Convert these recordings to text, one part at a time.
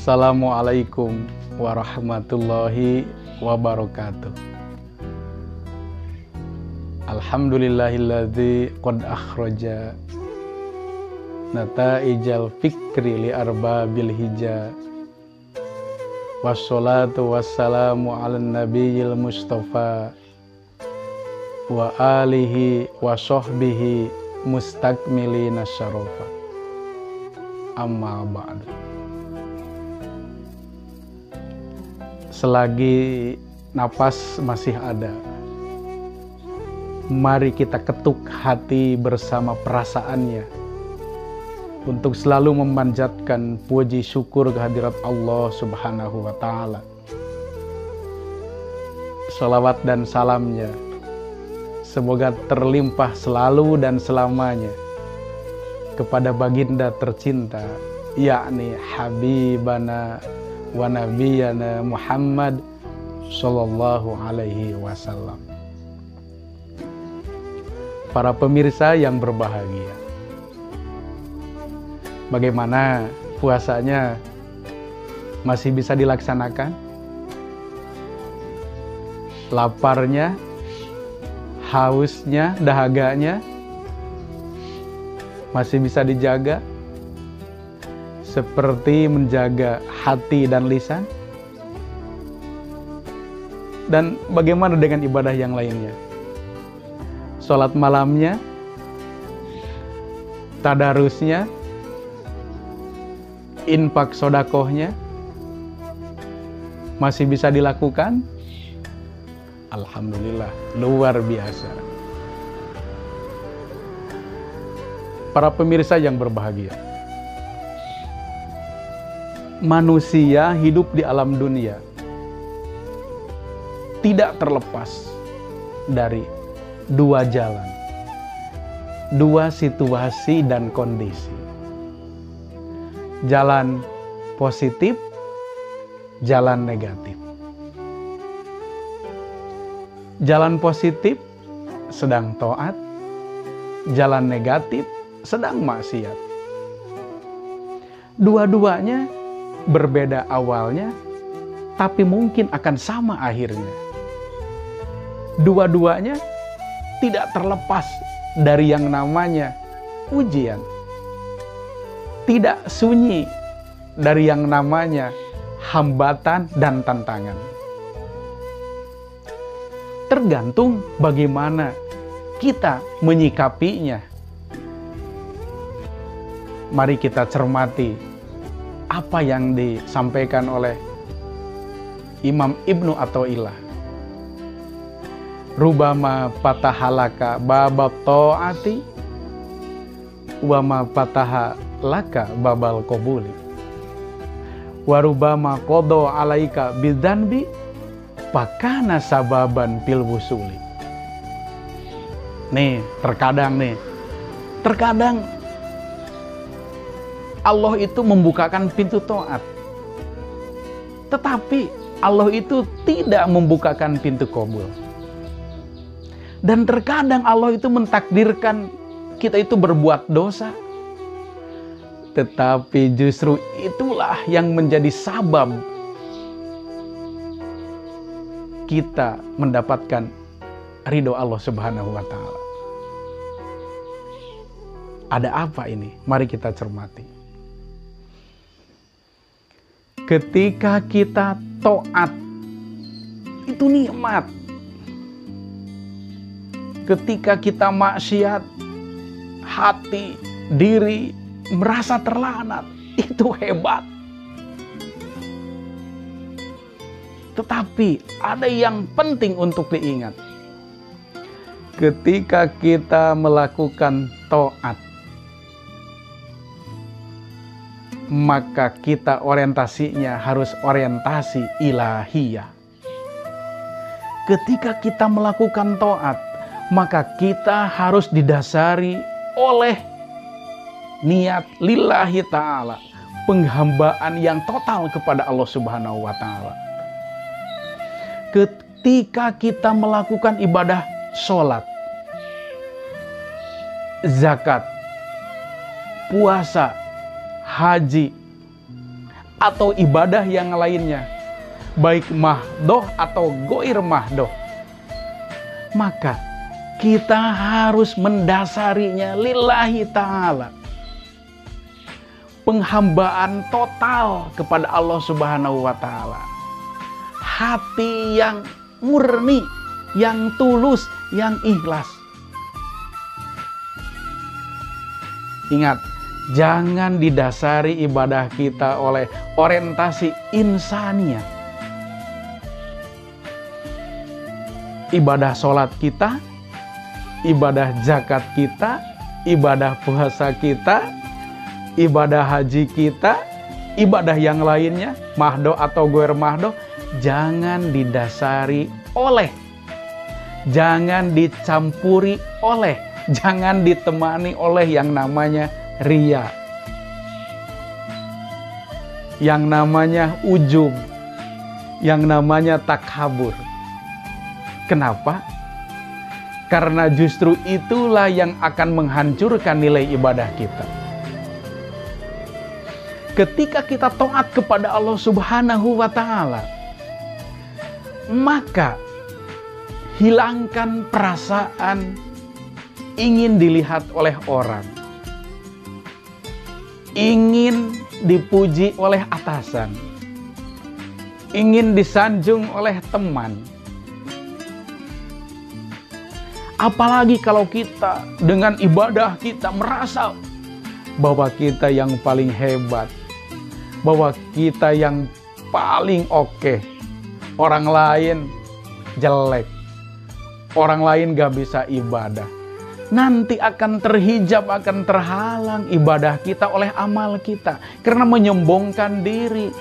Assalamualaikum warahmatullahi wabarakatuh. Alhamdulillahilladzi qad akhraja nata'ijal fikri li arbabil hija. Wassalatu wassalamu ala nabiyil mustafa wa alihi wa sahbihi mustakmilina syarafa. Amma ba'du. Selagi napas masih ada, mari kita ketuk hati bersama perasaannya untuk selalu memanjatkan puji syukur kehadirat Allah Subhanahu wa Ta'ala. Salawat dan salamnya semoga terlimpah selalu dan selamanya kepada baginda tercinta, yakni Habibana wa Nabiyana Muhammad Sallallahu Alaihi Wasallam. Para pemirsa yang berbahagia, bagaimana puasanya? Masih bisa dilaksanakan? Laparnya, hausnya, dahaganya masih bisa dijaga? Seperti menjaga hati dan lisan? Dan bagaimana dengan ibadah yang lainnya? Sholat malamnya, tadarusnya, infak sodakohnya masih bisa dilakukan? Alhamdulillah, luar biasa. Para pemirsa yang berbahagia, manusia hidup di alam dunia tidak terlepas dari dua jalan, dua situasi dan kondisi. Jalan positif, jalan negatif. Jalan positif sedang taat, jalan negatif sedang maksiat. Dua-duanya berbeda awalnya, tapi mungkin akan sama akhirnya. Dua-duanya tidak terlepas dari yang namanya ujian. Tidak sunyi dari yang namanya hambatan dan tantangan. Tergantung bagaimana kita menyikapinya. Mari kita cermati apa yang disampaikan oleh Imam Ibnu Athaillah. Rubama patahalaka babab ta'ati wa ma patahalaka babal qabuli wa rubama qada alaika bidzanbi fakana sababan fil wusuli. Terkadang Allah itu membukakan pintu taat, tetapi Allah itu tidak membukakan pintu qabul. Dan terkadang Allah itu mentakdirkan kita itu berbuat dosa, tetapi justru itulah yang menjadi sabab kita mendapatkan ridho Allah Subhanahu wa Ta'ala. Ada apa ini? Mari kita cermati. Ketika kita taat, itu nikmat. Ketika kita maksiat, hati, diri merasa terlaknat, itu hebat. Tetapi ada yang penting untuk diingat. Ketika kita melakukan taat, maka kita orientasinya harus orientasi ilahiyah. Ketika kita melakukan taat, maka kita harus didasari oleh niat lillahi ta'ala, penghambaan yang total kepada Allah Subhanahu wa Ta'ala. Ketika kita melakukan ibadah sholat, zakat, puasa, haji, atau ibadah yang lainnya, baik mahdoh atau goir mahdoh, maka kita harus mendasarinya lillahi ta'ala. Penghambaan total kepada Allah Subhanahu wa ta'ala. Hati yang murni, yang tulus, yang ikhlas. Ingat, jangan didasari ibadah kita oleh orientasi insania. Ibadah sholat kita, ibadah zakat kita, ibadah puasa kita, ibadah haji kita, ibadah yang lainnya, mahdoh atau goer mahdoh, jangan didasari oleh, jangan dicampuri oleh, jangan ditemani oleh yang namanya riya, yang namanya ujub, yang namanya takabur. Kenapa? Karena justru itulah yang akan menghancurkan nilai ibadah kita. Ketika kita taat kepada Allah Subhanahu wa ta'ala, maka hilangkan perasaan ingin dilihat oleh orang, ingin dipuji oleh atasan, ingin disanjung oleh teman. Apalagi kalau kita dengan ibadah kita merasa bahwa kita yang paling hebat, bahwa kita yang paling oke, orang lain jelek, orang lain gak bisa ibadah. Nanti akan terhijab, akan terhalang ibadah kita oleh amal kita, karena menyombongkan diri.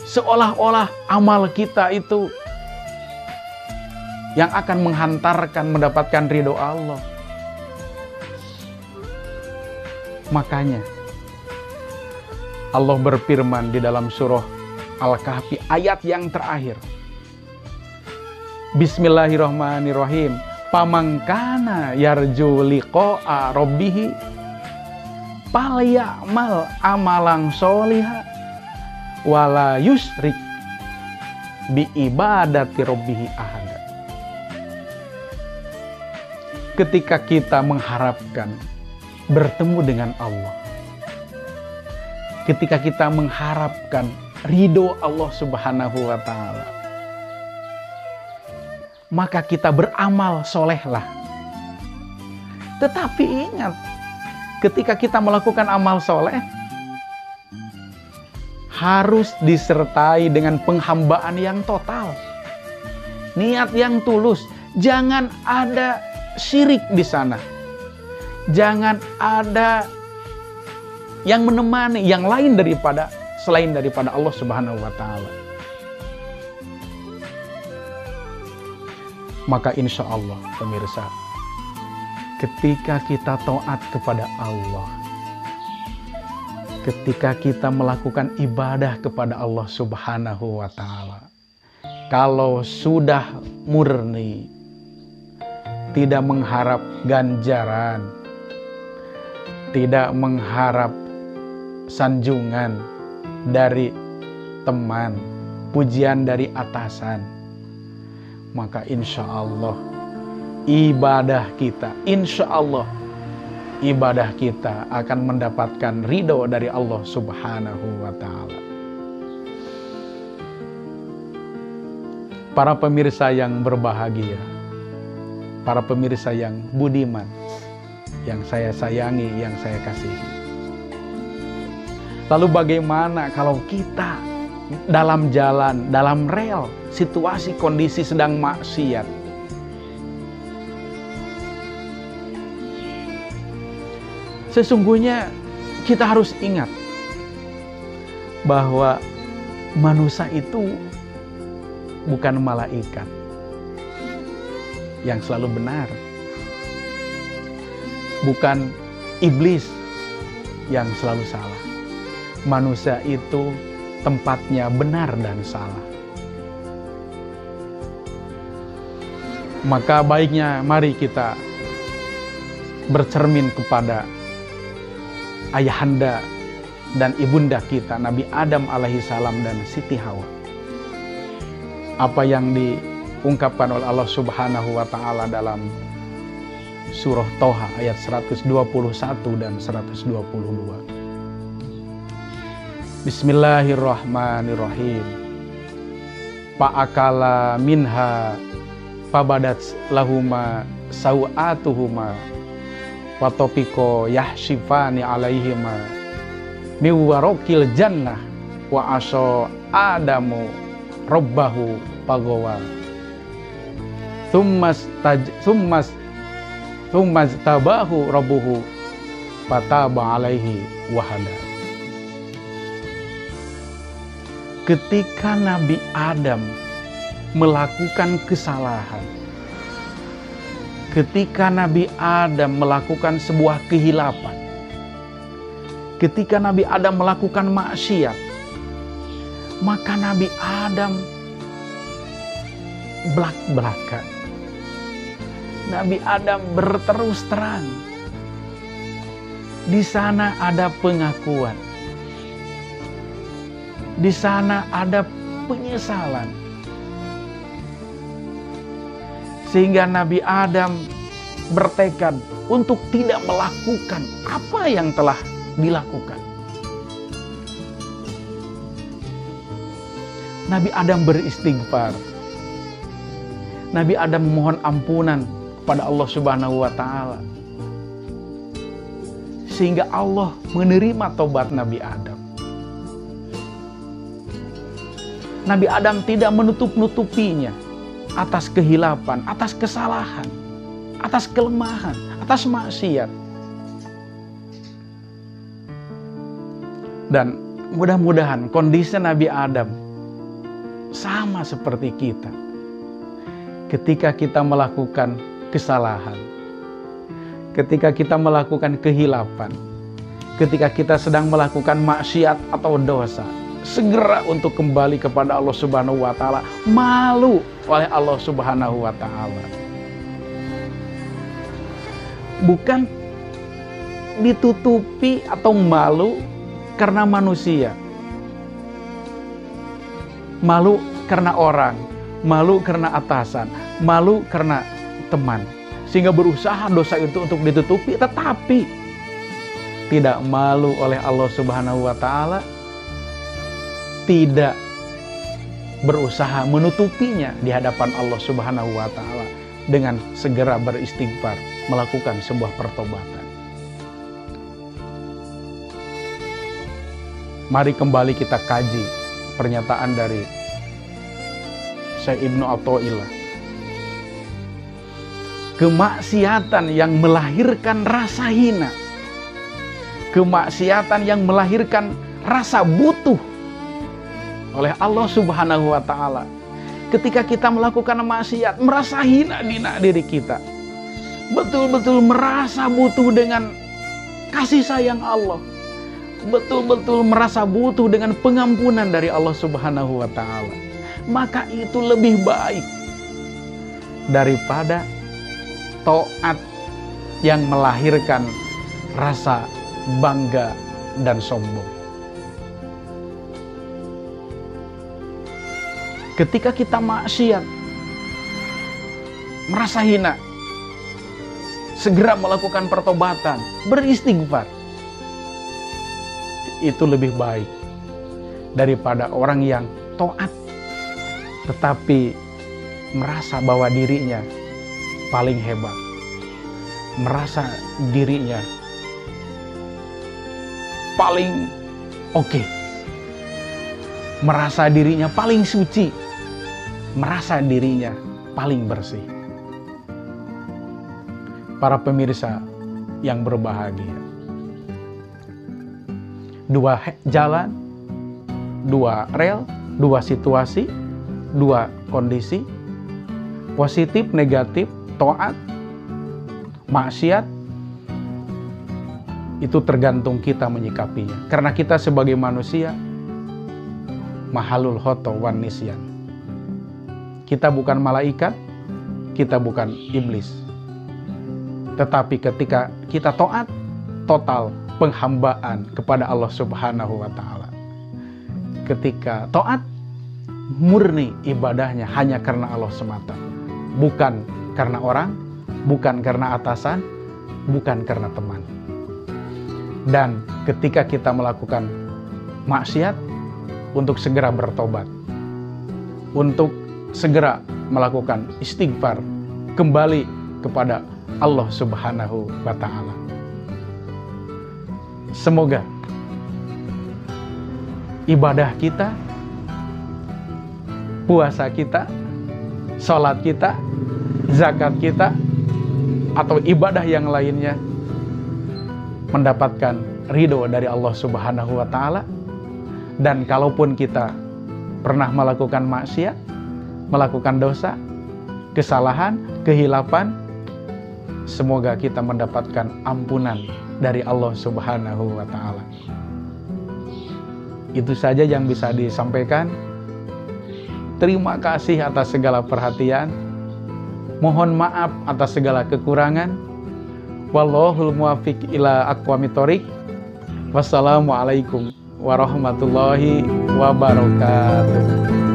Seolah-olah amal kita itu yang akan menghantarkan mendapatkan ridho Allah. Makanya Allah berfirman di dalam surah Al-Kahfi ayat yang terakhir. Bismillahirrahmanirrahim. Pamangkana yarju liqa'a rabbih falyamal amalan sholiha wala yusyrik bi ibadati rabbih ahada. Ketika kita mengharapkan bertemu dengan Allah, ketika kita mengharapkan ridho Allah Subhanahu wa ta'ala, maka kita beramal solehlah. Tetapi ingat, ketika kita melakukan amal soleh, harus disertai dengan penghambaan yang total, niat yang tulus. Jangan ada syirik di sana. Jangan ada yang menemani yang lain selain daripada Allah Subhanahu wa ta'ala. Maka insya Allah pemirsa, ketika kita taat kepada Allah, ketika kita melakukan ibadah kepada Allah Subhanahu wa ta'ala, kalau sudah murni, tidak mengharap ganjaran, tidak mengharap sanjungan dari teman, pujian dari atasan, maka insya Allah ibadah kita, insya Allah ibadah kita akan mendapatkan ridho dari Allah Subhanahu wa ta'ala. Para pemirsa yang berbahagia, para pemirsa yang budiman, yang saya sayangi, yang saya kasihi. Lalu bagaimana kalau kita dalam jalan, dalam rel, situasi kondisi sedang maksiat? Sesungguhnya kita harus ingat bahwa manusia itu bukan malaikat yang selalu benar, bukan iblis yang selalu salah. Manusia itu tempatnya benar dan salah. Maka baiknya mari kita bercermin kepada ayahanda dan ibunda kita Nabi Adam alaihissalam dan Siti Hawa. Apa yang diungkapkan oleh Allah Subhanahu wa taala dalam surah Toha ayat 121 dan 122. Bismillahirrahmanirrahim. Fa'akala minha fabadat lahuma sawatuhuma wa topiko yahshifani alaihima miwarokil jannah wa aso adamu robbahu pagawa thummas tabahu rabbuhu fataba alaihi wahada. Ketika Nabi Adam melakukan kesalahan, ketika Nabi Adam melakukan sebuah kehilapan, ketika Nabi Adam melakukan maksiat, maka Nabi Adam belak-belakan. Nabi Adam berterus terang. Di sana ada pengakuan. Di sana ada penyesalan. Sehingga Nabi Adam bertekad untuk tidak melakukan apa yang telah dilakukan. Nabi Adam beristighfar. Nabi Adam memohon ampunan kepada Allah Subhanahu wa taala. Sehingga Allah menerima tobat Nabi Adam. Nabi Adam tidak menutup-nutupinya atas kehilapan, atas kesalahan, atas kelemahan, atas maksiat. Dan mudah-mudahan kondisi Nabi Adam sama seperti kita. Ketika kita melakukan kesalahan, ketika kita melakukan kehilapan, ketika kita sedang melakukan maksiat atau dosa, segera untuk kembali kepada Allah Subhanahu wa taala, malu oleh Allah Subhanahu wa taala. Bukan ditutupi atau malu karena manusia. Malu karena orang, malu karena atasan, malu karena teman. Sehingga berusaha dosa itu untuk ditutupi, tetapi tidak malu oleh Allah Subhanahu wa taala, tidak berusaha menutupinya di hadapan Allah Subhanahu wa taala dengan segera beristighfar, melakukan sebuah pertobatan. Mari kembali kita kaji pernyataan dari Syekh Ibnu Athaillah. Kemaksiatan yang melahirkan rasa hina, kemaksiatan yang melahirkan rasa butuh oleh Allah Subhanahu wa taala. Ketika kita melakukan maksiat, merasa hina diri kita, betul-betul merasa butuh dengan kasih sayang Allah, betul-betul merasa butuh dengan pengampunan dari Allah Subhanahu wa taala, maka itu lebih baik daripada taat yang melahirkan rasa bangga dan sombong. Ketika kita maksiat, merasa hina, segera melakukan pertobatan, beristighfar. Itu lebih baik daripada orang yang taat tetapi merasa bahwa dirinya paling hebat, merasa dirinya paling oke, merasa dirinya paling suci, merasa dirinya paling bersih. Para pemirsa yang berbahagia, dua jalan, dua rel, dua situasi, dua kondisi, positif, negatif, taat, maksiat, itu tergantung kita menyikapinya. Karena kita sebagai manusia, mahalul khoto wan nisyan. Kita bukan malaikat, kita bukan iblis. Tetapi ketika kita taat, total penghambaan kepada Allah Subhanahu wa Ta'ala. Ketika taat, murni ibadahnya hanya karena Allah semata, bukan karena orang, bukan karena atasan, bukan karena teman. Dan ketika kita melakukan maksiat, untuk segera bertobat, untuk segera melakukan istighfar, kembali kepada Allah Subhanahu wa Ta'ala. Semoga ibadah kita, puasa kita, sholat kita, zakat kita, atau ibadah yang lainnya mendapatkan ridho dari Allah Subhanahu wa Ta'ala. Dan kalaupun kita pernah melakukan maksiat, melakukan dosa, kesalahan, kehilapan, semoga kita mendapatkan ampunan dari Allah Subhanahu wa Ta'ala. Itu saja yang bisa disampaikan. Terima kasih atas segala perhatian. Mohon maaf atas segala kekurangan. Wallahul muwaffiq ila aqwamit thoriq. Wassalamualaikum warahmatullahi wabarakatuh.